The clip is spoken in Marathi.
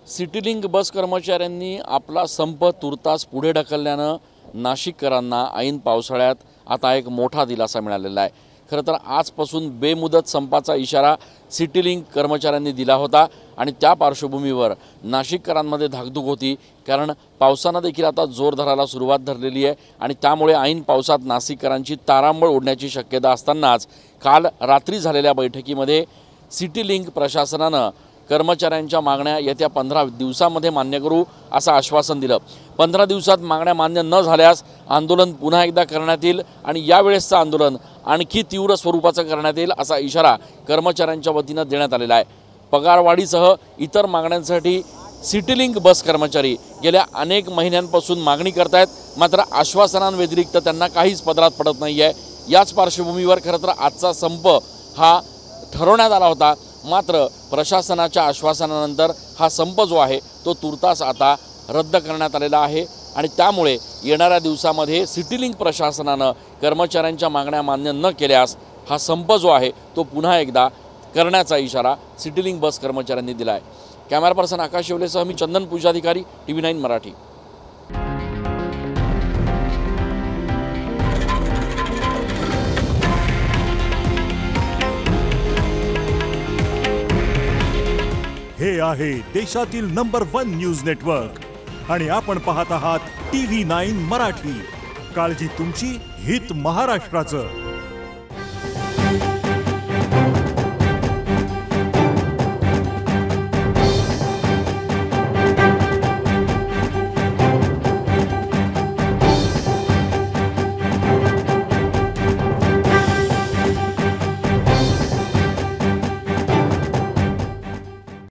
सिटीलिंक बस कर्मचाऱ्यांनी आपला संप तुर्तास पुढे ढकलल्यानं नाशिककरांना ऐन पावसाळ्यात आता एक मोठा दिलासा मिळालेला आहे। खरं तर आजपासून बेमुदत संपाचा इशारा सिटीलिंक कर्मचाऱ्यांनी दिला होता आणि त्या पार्श्वभूमीवर नाशिककरांमध्ये धाकधूक होती, कारण पावसानं देखील आता जोर धरायला सुरुवात धरलेली आहे आणि त्यामुळे ऐन पावसात नाशिककरांची तारांबळ उडण्याची शक्यता असतानाच काल रात्री झालेल्या बैठकीमध्ये सिटीलिंक प्रशासनानं कर्मचाऱ्यांच्या मागण्या येत्या 15 दिवसांमध्ये मान्य करू असं आश्वासन दिलं। 15 दिवसात मागण्या मान्य न झाल्यास आंदोलन पुन्हा एकदा करण्यात येईल आणि यावेळेसचं आंदोलन आणखी तीव्र स्वरूपाचं करण्यात येईल असा इशारा कर्मचाऱ्यांच्या वतीनं देण्यात आलेला आहे। पगारवाढीसह इतर मागण्यांसाठी सिटीलिंक बस कर्मचारी गेल्या अनेक महिन्यांपासून मागणी करतायत, मात्र आश्वासनांव्यतिरिक्त त्यांना काहीच पदरात पडत नाही आहे। याच पार्श्वभूमीवर खरं तर आजचा संप हा ठरवण्यात आला होता, मात्र प्रशासनाच्या आश्वासनानंतर हा संप जो आहे तो तुर्तास आता रद्द करण्यात आलेला आहे आणि त्यामुळे येणाऱ्या दिवसामध्ये सिटीलिंक प्रशासनानं कर्मचाऱ्यांच्या मागण्या मान्य न केल्यास हा संप जो आहे तो पुन्हा एकदा करण्याचा इशारा सिटीलिंक बस कर्मचाऱ्यांनी दिला आहे। कॅमेरा पर्सन आकाश शेवलेसह मी चंदन पूजाधिकारी, TV9 मराठी। हे आहे देशातील नंबर 1 न्यूज नेटवर्क आणि आपण पाहत आहात TV9 मराठी। काळजी तुमची, हित महाराष्ट्राचं।